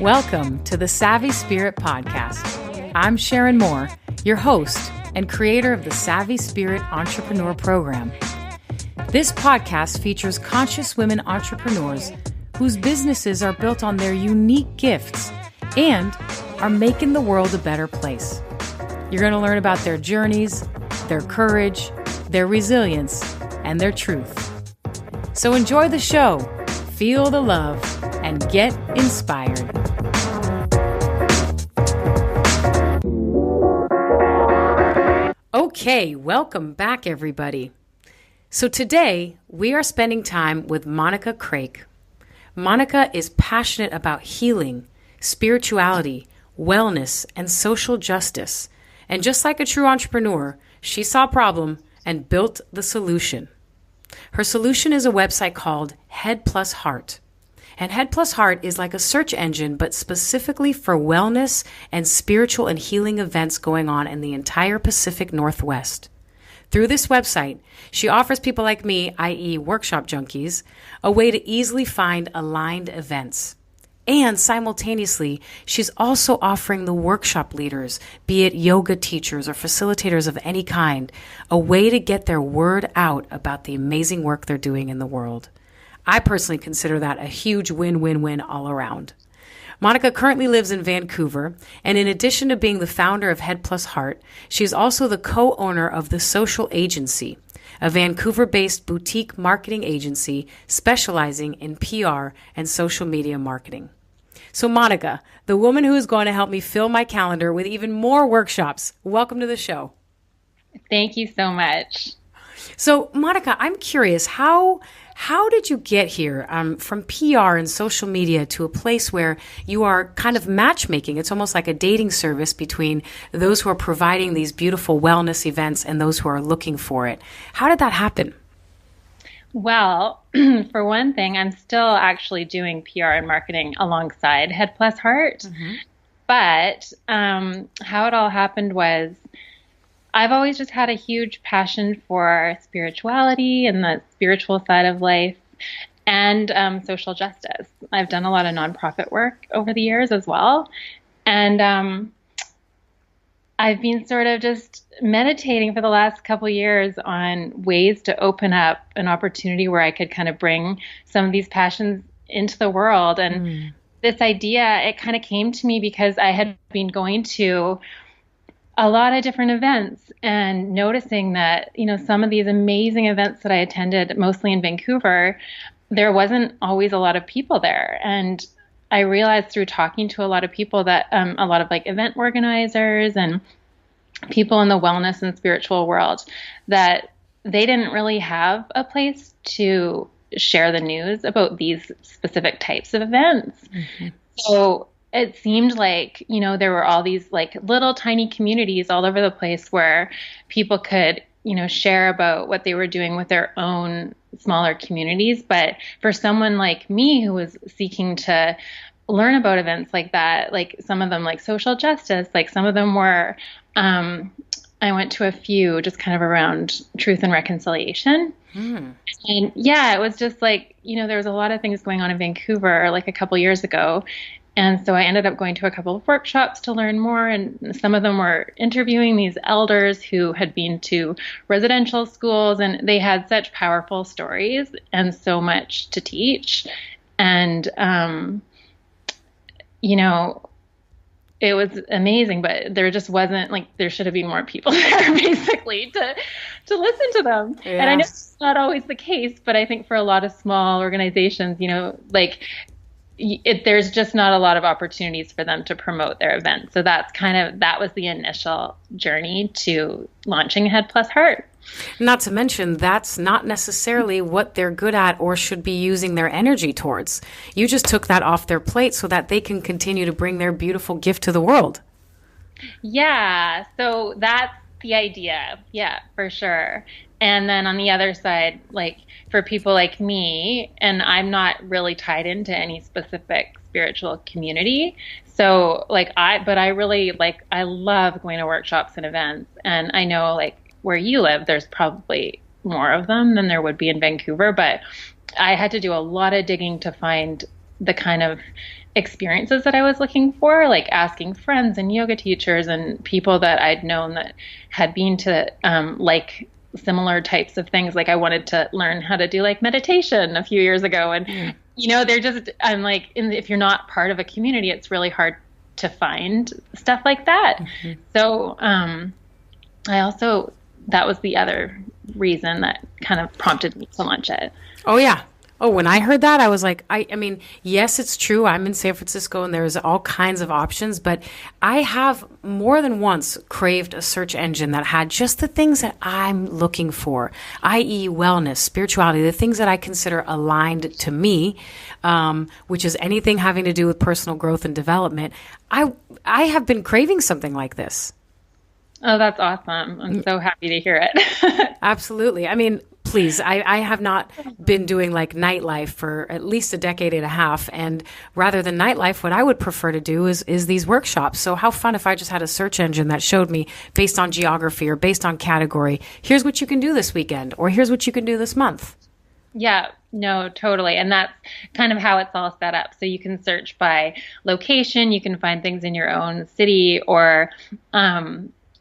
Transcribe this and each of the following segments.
Welcome to the Savvy Spirit Podcast. I'm Sharon Moore, your host and creator of the Savvy Spirit Entrepreneur Program. This podcast features conscious women entrepreneurs whose businesses are built on their unique gifts and are making the world a better place. You're going to learn about their journeys, their courage, their resilience, and their truth. So enjoy the show, feel the love, and get inspired. Okay, welcome back, everybody. So today, we are spending time with Monica Krake. Monica is passionate about healing, spirituality, wellness, and social justice. And just like a true entrepreneur, she saw a problem and built the solution. Her solution is a website called Head Plus Heart. And Head Plus Heart is like a search engine, but specifically for wellness and spiritual and healing events going on in the entire Pacific Northwest. Through this website, she offers people like me, i.e. workshop junkies, a way to easily find aligned events. And simultaneously, she's also offering the workshop leaders, be it yoga teachers or facilitators of any kind, a way to get their word out about the amazing work they're doing in the world. I personally consider that a huge win-win-win all around. Monica currently lives in Vancouver, and in addition to being the founder of Head Plus Heart, she is also the co-owner of The Social Agency, a Vancouver-based boutique marketing agency specializing in PR and social media marketing. So Monica, the woman who is going to help me fill my calendar with even more workshops, welcome to the show. Thank you so much. So Monica, I'm curious, how did you get here from PR and social media to a place where you are kind of matchmaking? It's almost like a dating service between those who are providing these beautiful wellness events and those who are looking for it. How did that happen? Well, for one thing, I'm still actually doing PR and marketing alongside Head Plus Heart. Mm-hmm. But how it all happened was I've always just had a huge passion for spirituality and the spiritual side of life and social justice. I've done a lot of nonprofit work over the years as well. And I've been sort of just meditating for the last couple of years on ways to open up an opportunity where I could kind of bring some of these passions into the world. And this idea, it kind of came to me because I had been going to a lot of different events and noticing that, some of these amazing events that I attended, mostly in Vancouver, there wasn't always a lot of people there. And I realized through talking to a lot of people that a lot of like event organizers and people in the wellness and spiritual world, that they didn't really have a place to share the news about these specific types of events. Mm-hmm. So it seemed like, there were all these like little tiny communities all over the place where people could, share about what they were doing with their own smaller communities. But for someone like me who was seeking to learn about events like that, like some of them like social justice, like some of them were, I went to a few just kind of around truth and reconciliation. And yeah, it was just like, there was a lot of things going on in Vancouver like a couple years ago. And so I ended up going to a couple of workshops to learn more, and some of them were interviewing these elders who had been to residential schools, and they had such powerful stories and so much to teach. And, it was amazing, but there just wasn't there should have been more people there basically to listen to them. Yeah. And I know it's not always the case, but I think for a lot of small organizations, there's just not a lot of opportunities for them to promote their events. So that was the initial journey to launching Head Plus Heart. Not to mention, that's not necessarily what they're good at or should be using their energy towards. You just took that off their plate so that they can continue to bring their beautiful gift to the world. Yeah, so that's the idea. Yeah, for sure. And then on the other side, like for people like me, and I'm not really tied into any specific spiritual community. So I love going to workshops and events. And I know like where you live, there's probably more of them than there would be in Vancouver, but I had to do a lot of digging to find the kind of experiences that I was looking for, like asking friends and yoga teachers and people that I'd known that had been to like similar types of things. Like I wanted to learn how to do like meditation a few years ago. And, they're just, I'm like, if you're not part of a community, it's really hard to find stuff like that. Mm-hmm. So that was the other reason that kind of prompted me to launch it. Oh, yeah. Oh, when I heard that, I was like, I mean, yes, it's true. I'm in San Francisco and there's all kinds of options, but I have more than once craved a search engine that had just the things that I'm looking for, i.e. wellness, spirituality, the things that I consider aligned to me, which is anything having to do with personal growth and development. I have been craving something like this. Oh, that's awesome. I'm so happy to hear it. Absolutely. I mean, please, I have not been doing like nightlife for at least a decade and a half. And rather than nightlife, what I would prefer to do is these workshops. So how fun if I just had a search engine that showed me based on geography or based on category, here's what you can do this weekend, or here's what you can do this month. Yeah, no, totally. And that's kind of how it's all set up. So you can search by location, you can find things in your own city, or,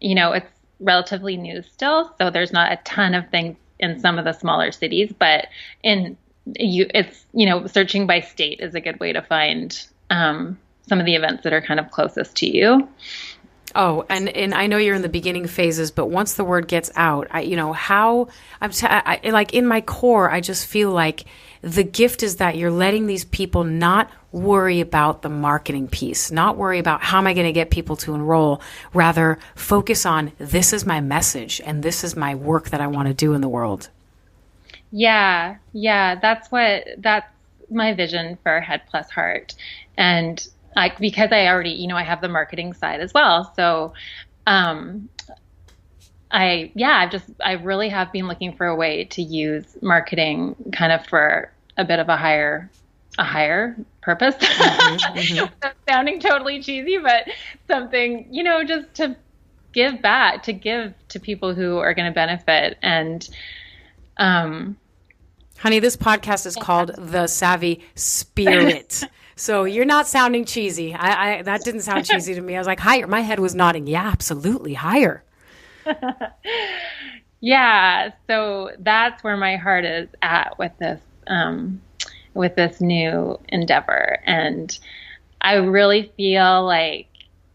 it's relatively new still. So there's not a ton of things in some of the smaller cities, but searching by state is a good way to find some of the events that are kind of closest to you. Oh, and I know you're in the beginning phases, but once the word gets out, like in my core, I just feel like the gift is that you're letting these people not worry about the marketing piece, not worry about how am I going to get people to enroll, rather focus on this is my message and this is my work that I want to do in the world. Yeah, that's my vision for Head Plus Heart. And because I already, I have the marketing side as well. So, I really have been looking for a way to use marketing kind of for a bit of a higher purpose. Mm-hmm. That's sounding totally cheesy, but something, just to give back, to give to people who are going to benefit. And, honey, this podcast is called The Savvy Spirit. So you're not sounding cheesy. I that didn't sound cheesy to me. I was like, higher. My head was nodding. Yeah, absolutely. Higher. Yeah. So that's where my heart is at with this new endeavor. And I really feel like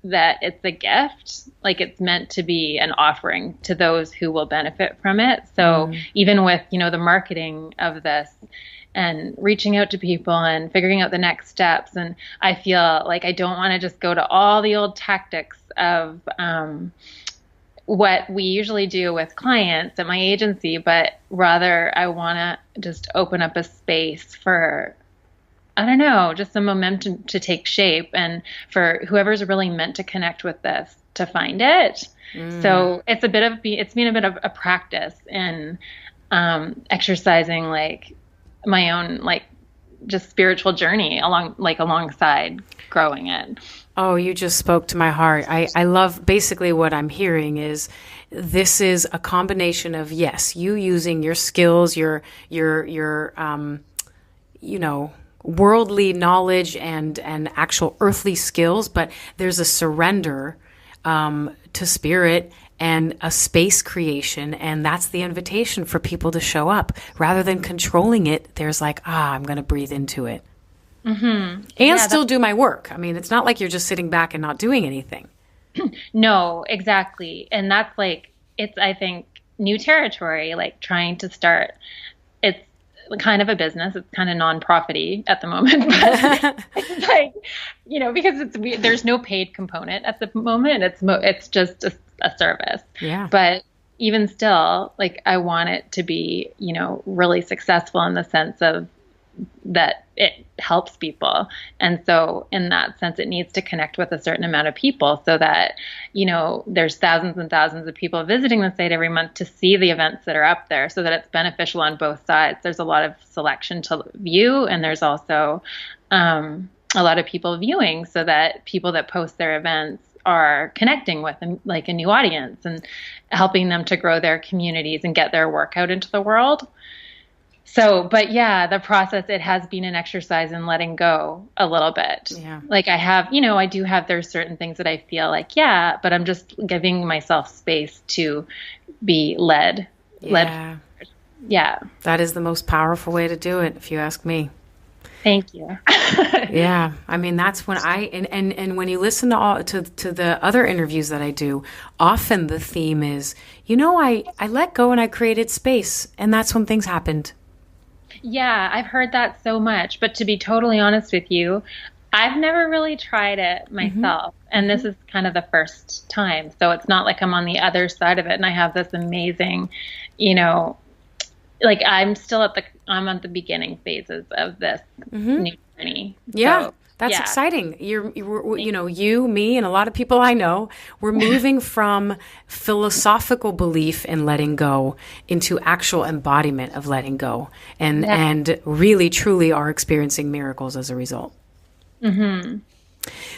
that it's a gift, like it's meant to be an offering to those who will benefit from it. So even with, the marketing of this, and reaching out to people and figuring out the next steps. And I feel like I don't want to just go to all the old tactics of what we usually do with clients at my agency, but rather I want to just open up a space for, I don't know, just some momentum to take shape and for whoever's really meant to connect with this to find it. So it's been a bit of a practice in exercising like my own just spiritual journey alongside growing it. Oh, you just spoke to my heart. I love basically what I'm hearing is this is a combination of, yes, you using your skills, your worldly knowledge and actual earthly skills, but there's a surrender to spirit and a space creation. And that's the invitation for people to show up. Rather than controlling it, there's like, I'm going to breathe into it. Mm-hmm. And still do my work. I mean, it's not like you're just sitting back and not doing anything. No, exactly. And that's it's, I think, new territory, trying to start. It's kind of a business. It's kind of non-profity at the moment. But it's because there's no paid component at the moment. It's just a service. Yeah. But even still, I want it to be, really successful in the sense of that it helps people. And so in that sense, it needs to connect with a certain amount of people so that, there's thousands and thousands of people visiting the site every month to see the events that are up there so that it's beneficial on both sides. There's a lot of selection to view, and there's also a lot of people viewing so that people that post their events are connecting with a new audience and helping them to grow their communities and get their work out into the world. So, but yeah, the process, it has been an exercise in letting go a little bit. Yeah. Like I have, I do have, there's certain things that I feel like, yeah, but I'm just giving myself space to be led. Yeah. Yeah. That is the most powerful way to do it, if you ask me. Thank you. Yeah. I mean, that's when and when you listen to the other interviews that I do, often the theme is, I let go and I created space, and that's when things happened. Yeah, I've heard that so much, but to be totally honest with you, I've never really tried it myself. And this is kind of the first time. So it's not like I'm on the other side of it and I have this amazing, like I'm at the beginning phases of this new journey. Yeah. So, That's exciting. You, me, and a lot of people I know, we're moving from philosophical belief in letting go into actual embodiment of letting go, and really, truly are experiencing miracles as a result. Mm-hmm.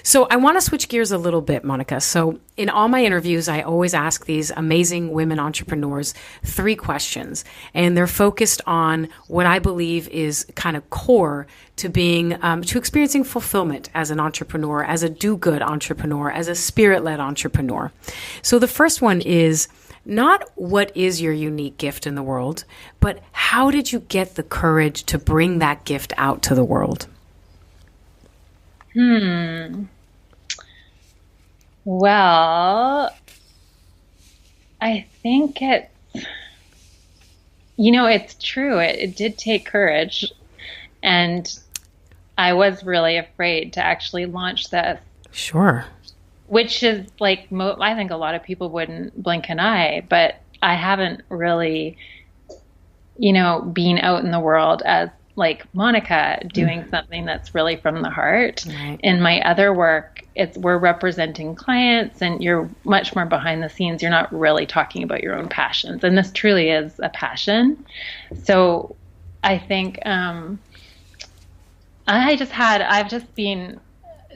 So I want to switch gears a little bit, Monica. So in all my interviews, I always ask these amazing women entrepreneurs 3 questions, and they're focused on what I believe is kind of core to being, to experiencing fulfillment as an entrepreneur, as a do-good entrepreneur, as a spirit-led entrepreneur. So the first one is not what is your unique gift in the world, but how did you get the courage to bring that gift out to the world? Well, I think it's true. It did take courage. And I was really afraid to actually launch this. Sure. Which is like, I think a lot of people wouldn't blink an eye, but I haven't really, been out in the world as like Monica doing something that's really from the heart. Right. In my other work, we're representing clients and you're much more behind the scenes. You're not really talking about your own passions. And this truly is a passion. So I think, I've just been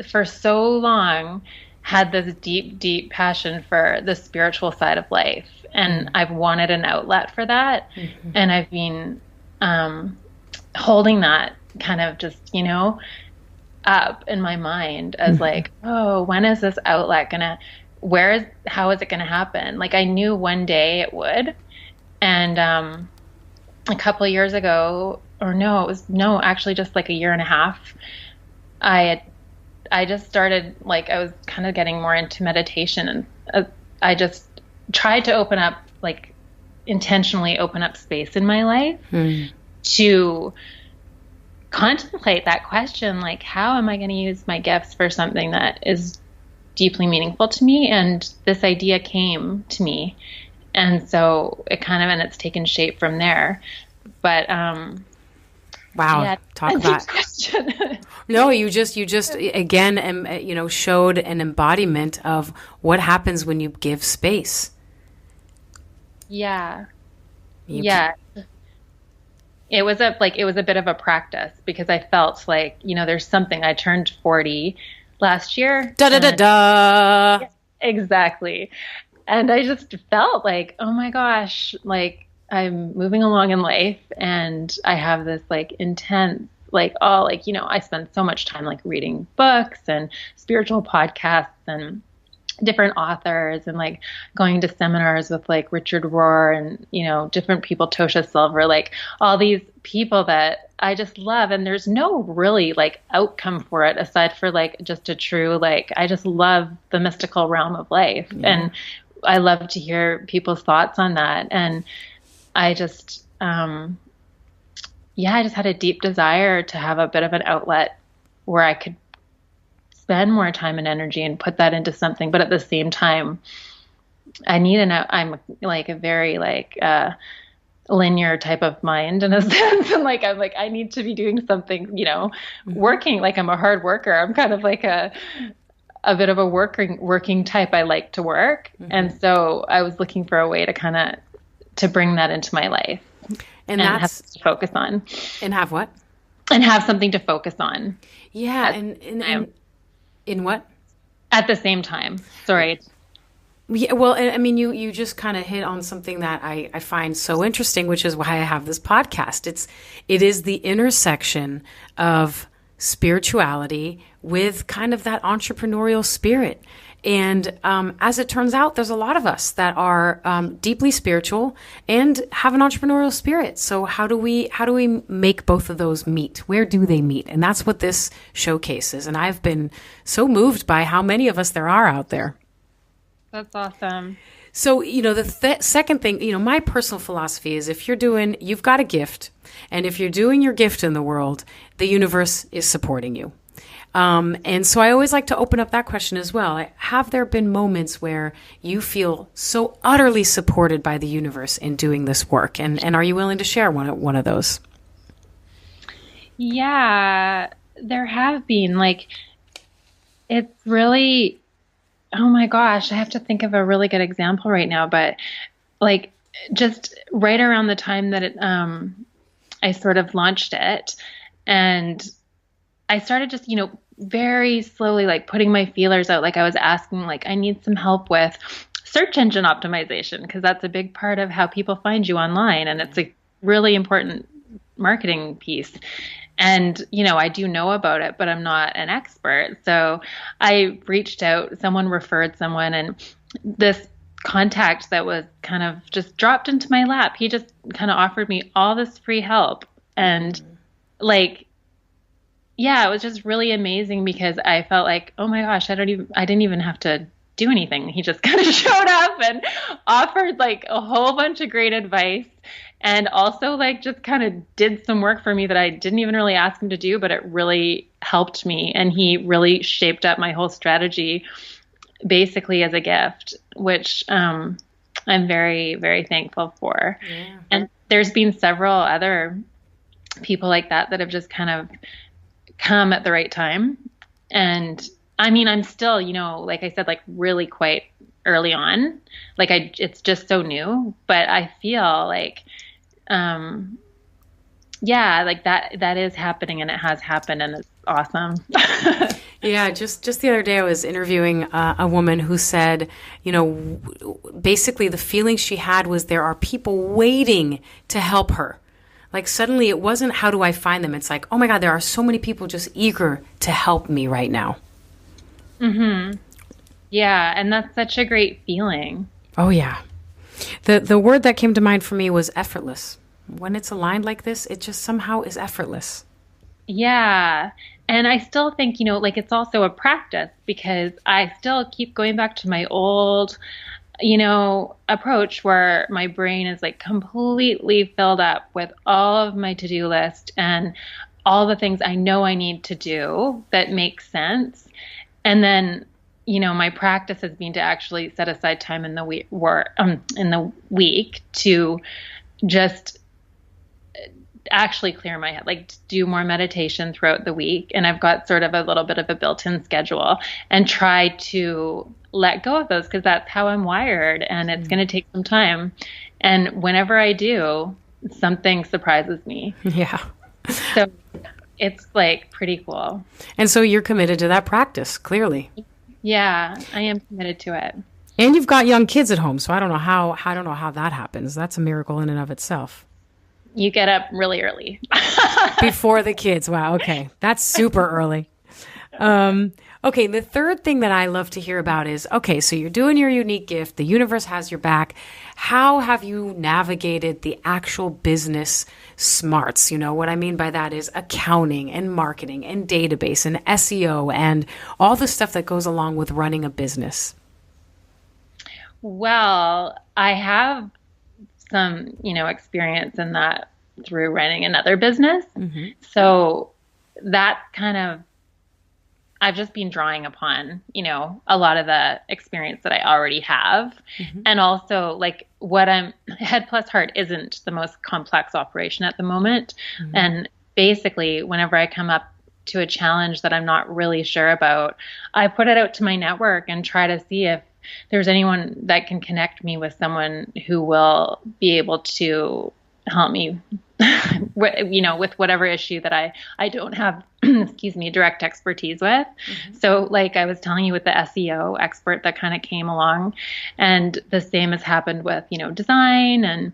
for so long had this deep, deep passion for the spiritual side of life. And I've wanted an outlet for that. And I've been, holding that kind of just, up in my mind as like, oh, when is this outlet how is it gonna happen? Like I knew one day it would. And a couple of years ago, actually just like a year and a half, I just started, like, I was kind of getting more into meditation, and I just tried to intentionally open up space in my life to contemplate that question, like, how am I going to use my gifts for something that is deeply meaningful to me? And this idea came to me. And so and it's taken shape from there. But, wow. Yeah, Talk about No, you just again, showed an embodiment of what happens when you give space. Yeah. Yeah. It was a bit of a practice because I felt like, there's something. I turned 40 last year. Da da da da. Exactly. And I just felt like, oh my gosh, like I'm moving along in life and I have this like intense, I spend so much time like reading books and spiritual podcasts and different authors and like going to seminars with like Richard Rohr and, different people, Tosha Silver, like all these people that I just love. And there's no really like outcome for it aside for like just a true, like, I just love the mystical realm of life. Yeah. And I love to hear people's thoughts on that. And I just, I just had a deep desire to have a bit of an outlet where I could spend more time and energy and put that into something. But at the same time, I'm like a very linear type of mind in a sense. And like, I'm like, I need to be doing something, working, like I'm a hard worker. I'm kind of like a bit of a working type. I like to work. And so I was looking for a way to bring that into my life and have something to focus on. And have what? And have something to focus on. Yeah. And in what? At the same time. Sorry. Yeah, well, I mean, you just kind of hit on something that I find so interesting, which is why I have this podcast. It is the intersection of spirituality with kind of that entrepreneurial spirit. And as it turns out, there's a lot of us that are deeply spiritual and have an entrepreneurial spirit. So how do we make both of those meet? Where do they meet? And that's what this showcases. And I've been so moved by how many of us there are out there. That's awesome. So, the second thing, my personal philosophy is you've got a gift, and if you're doing your gift in the world, the universe is supporting you. And so I always like to open up that question as well. Have there been moments where you feel so utterly supported by the universe in doing this work? And are you willing to share one of those? Yeah, there have been. It's really, oh my gosh, I have to think of a really good example right now. But just right around the time that I sort of launched it, and I started just, very slowly, putting my feelers out. I was asking, I need some help with search engine optimization, because that's a big part of how people find you online. And it's a really important marketing piece. And, I do know about it, but I'm not an expert. So I reached out, someone referred someone, and this contact that was kind of just dropped into my lap, he just kind of offered me all this free help. And yeah, it was just really amazing, because I felt like, oh my gosh, I didn't even have to do anything. He just kind of showed up and offered a whole bunch of great advice, and also just kind of did some work for me that I didn't even really ask him to do, but it really helped me. And he really shaped up my whole strategy basically as a gift, which I'm very, very thankful for. Yeah. And there's been several other people like that have just kind of come at the right time. And I mean, I'm still, like I said, really quite early on, it's just so new, but I feel that is happening, and it has happened, and it's awesome. Yeah. Just the other day I was interviewing a woman who said, basically the feeling she had was there are people waiting to help her. Suddenly it wasn't, how do I find them? It's oh my God, there are so many people just eager to help me right now. Mm-hmm. Yeah. And that's such a great feeling. Oh yeah. The word that came to mind for me was effortless. When it's aligned like this, it just somehow is effortless. Yeah. And I still think, it's also a practice, because I still keep going back to my old approach where my brain is completely filled up with all of my to-do list and all the things I know I need to do that make sense. And then, my practice has been to actually set aside time in the week to just actually clear my head, do more meditation throughout the week. And I've got sort of a little bit of a built-in schedule, and try to let go of those, because that's how I'm wired, and it's going to take some time. And whenever I do, something surprises me. Yeah. So it's pretty cool. And so you're committed to that practice, clearly. Yeah, I am committed to it. And you've got young kids at home, so I don't know how that happens. That's a miracle in and of itself. You get up really early. Before the kids. Wow. Okay. That's super early. Okay. The third thing that I love to hear about is, okay, so you're doing your unique gift. The universe has your back. How have you navigated the actual business smarts? What I mean by that is accounting and marketing and database and SEO and all the stuff that goes along with running a business. Well, I have some, experience in that through running another business. Mm-hmm. So that kind of, I've just been drawing upon, a lot of the experience that I already have. Mm-hmm. And also Head Plus Heart isn't the most complex operation at the moment. Mm-hmm. And basically whenever I come up to a challenge that I'm not really sure about, I put it out to my network and try to see if there's anyone that can connect me with someone who will be able to help me with whatever issue that I don't have, excuse me, direct expertise with. So like I was telling you with the SEO expert that kind of came along, and the same has happened with, design and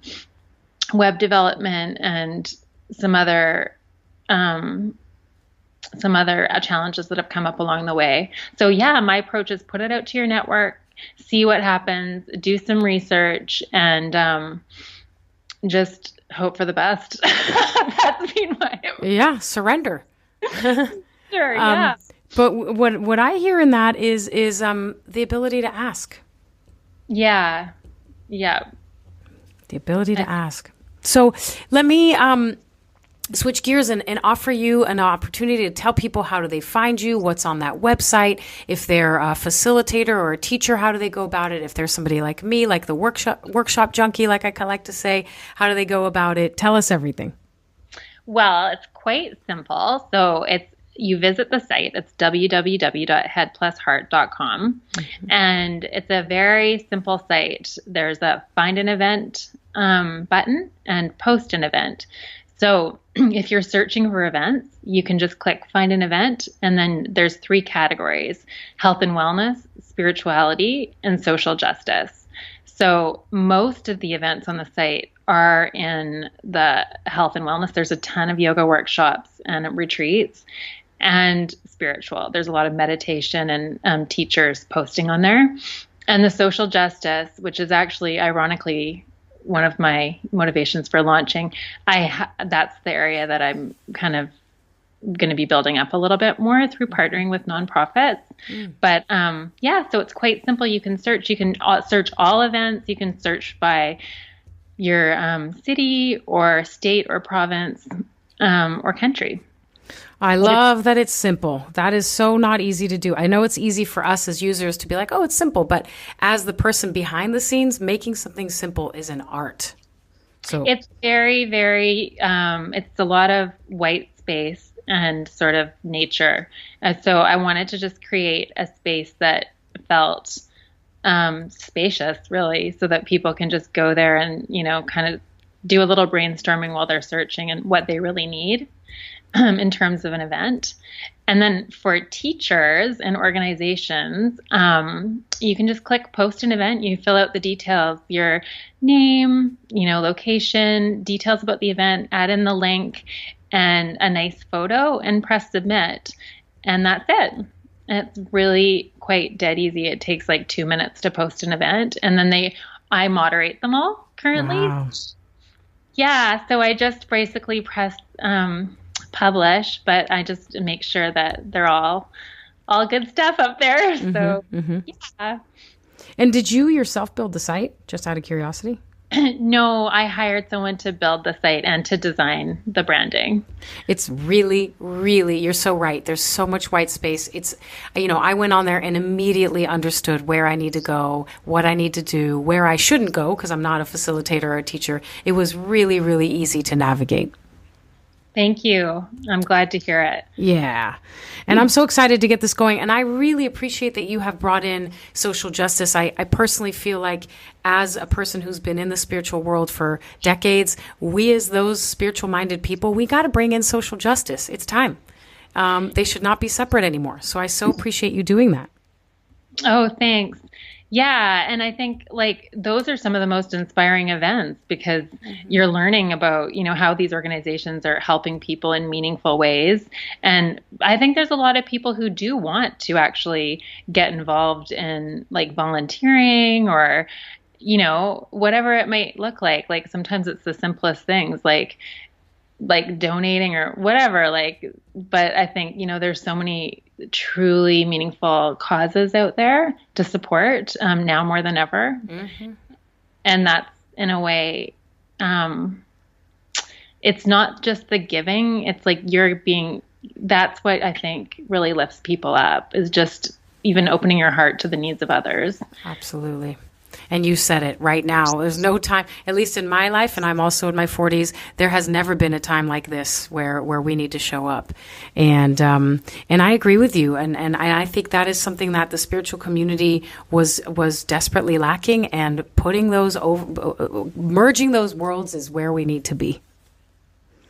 web development and some other challenges that have come up along the way. So yeah, my approach is put it out to your network, see what happens, do some research, and just hope for the best. That's been my surrender. Sure, yeah. But what I hear in that is the ability to ask. Yeah. The ability to ask. So let me switch gears and offer you an opportunity to tell people, how do they find you? What's on that website? If they're a facilitator or a teacher, how do they go about it? If there's somebody like me, like the workshop junkie, like I like to say, how do they go about it? Tell us everything. Well, it's quite simple. So you visit the site. It's www.headplusheart.com. And it's a very simple site. There's a find an event button and post an event. So if you're searching for events, you can just click find an event. And then there's 3 categories: health and wellness, spirituality, and social justice. So most of the events on the site are in the health and wellness. There's a ton of yoga workshops and retreats, and spiritual. There's a lot of meditation and teachers posting on there. And the social justice, which is actually ironically one of my motivations for launching, that's the area that I'm kind of going to be building up a little bit more through partnering with nonprofits. But so it's quite simple. You can search. You can search all events. You can search by your city or state or province or country. I love that it's simple. That is so not easy to do. I know it's easy for us as users to be like, oh, it's simple. But as the person behind the scenes, making something simple is an art. So it's very, very, it's a lot of white space and sort of nature. So I wanted to just create a space that felt spacious, really, so that people can just go there and, kind of do a little brainstorming while they're searching and what they really need in terms of an event. And then for teachers and organizations, you can just click post an event. You fill out the details, your name, location, details about the event, add in the link and a nice photo, and press submit. And that's it. And it's really quite dead easy. It takes like 2 minutes to post an event. And then I moderate them all currently. Wow. Yeah. So I just basically press publish, but I just make sure that they're all good stuff up there. So yeah. And did you yourself build the site, just out of curiosity? No, I hired someone to build the site and to design the branding. It's really, really, you're so right. There's so much white space. It's, I went on there and immediately understood where I need to go, what I need to do, where I shouldn't go, because I'm not a facilitator or a teacher. It was really, really easy to navigate. Thank you. I'm glad to hear it. Yeah. And I'm so excited to get this going. And I really appreciate that you have brought in social justice. I personally feel like, as a person who's been in the spiritual world for decades, we as those spiritual minded people, we got to bring in social justice. It's time. They should not be separate anymore. So I so appreciate you doing that. Oh, thanks. Yeah. And I think those are some of the most inspiring events, because you're learning about, how these organizations are helping people in meaningful ways. And I think there's a lot of people who do want to actually get involved in volunteering or, whatever it might look like. Sometimes it's the simplest things like donating or whatever, but I think, there's so many truly meaningful causes out there to support now more than ever. And that's, in a way, it's not just the giving, it's that's what I think really lifts people up, is just even opening your heart to the needs of others. Absolutely. And you said it right now. There's no time, at least in my life, and I'm also in my 40s, there has never been a time like this where we need to show up. And I agree with you. And I think that is something that the spiritual community was desperately lacking, and putting those merging those worlds is where we need to be.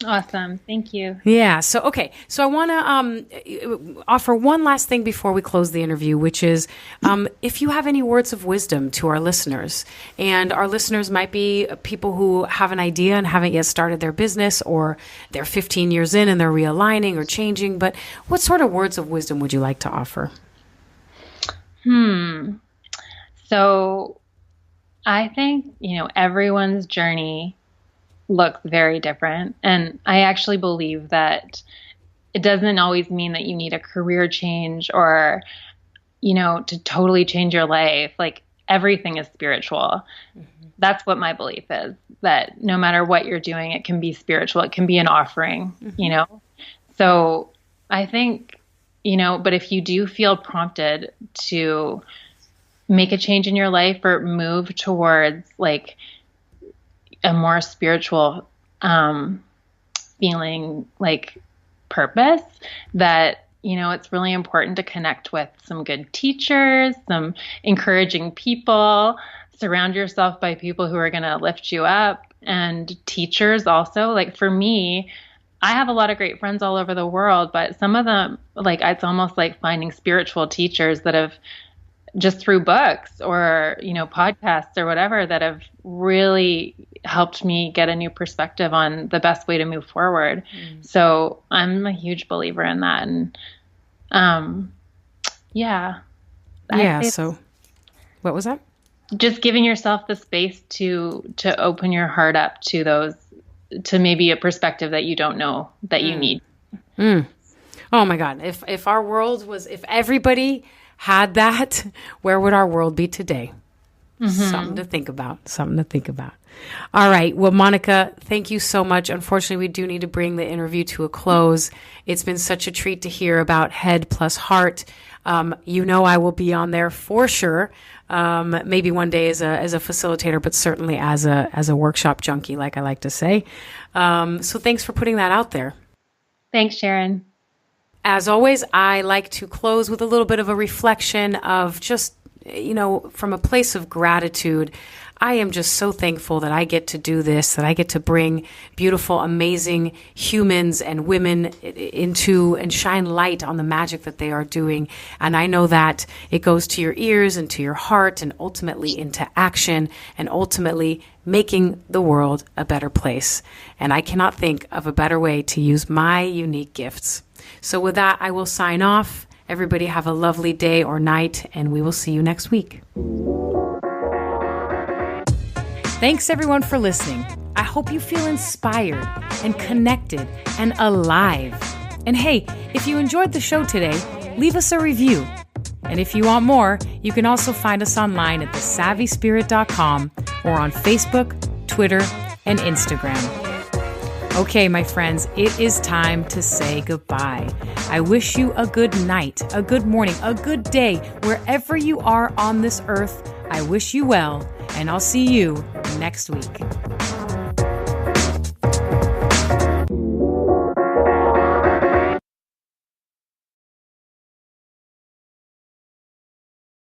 Awesome. Thank you. Yeah. So, okay. So I want to offer one last thing before we close the interview, which is if you have any words of wisdom to our listeners, and our listeners might be people who have an idea and haven't yet started their business, or they're 15 years in and they're realigning or changing, but what sort of words of wisdom would you like to offer? So I think, everyone's journey looks very different. And I actually believe that it doesn't always mean that you need a career change or, to totally change your life. Like everything is spiritual. Mm-hmm. That's what my belief is, that no matter what you're doing, it can be spiritual. It can be an offering, mm-hmm. So I think, but if you do feel prompted to make a change in your life or move towards like a more spiritual feeling, like purpose, that it's really important to connect with some good teachers, some encouraging people, surround yourself by people who are going to lift you up, and teachers also. Like for me, I have a lot of great friends all over the world, but some of them, like it's almost like finding spiritual teachers that have just through books or, podcasts or whatever, that have really helped me get a new perspective on the best way to move forward. So I'm a huge believer in that. And, yeah. So what was that? Just giving yourself the space to open your heart up to those, to maybe a perspective that you don't know that you need. Oh my God. If our world was, if everybody had that, where would our world be today? Mm-hmm. Something to think about. All right. Well, Monica, thank you so much. Unfortunately, we do need to bring the interview to a close. It's been such a treat to hear about Head Plus Heart. I will be on there for sure. Maybe one day as a facilitator, but certainly as a workshop junkie, like I like to say. So thanks for putting that out there. Thanks, Sharon. As always, I like to close with a little bit of a reflection of just, from a place of gratitude. I am just so thankful that I get to do this, that I get to bring beautiful, amazing humans and women into and shine light on the magic that they are doing. And I know that it goes to your ears and to your heart and ultimately into action and ultimately making the world a better place. And I cannot think of a better way to use my unique gifts. So with that, I will sign off. Everybody have a lovely day or night, and we will see you next week. Thanks everyone for listening. I hope you feel inspired and connected and alive. And hey, if you enjoyed the show today, leave us a review. And if you want more, you can also find us online at thesavvyspirit.com or on Facebook, Twitter, and Instagram. Okay, my friends, it is time to say goodbye. I wish you a good night, a good morning, a good day, wherever you are on this earth. I wish you well, and I'll see you next week.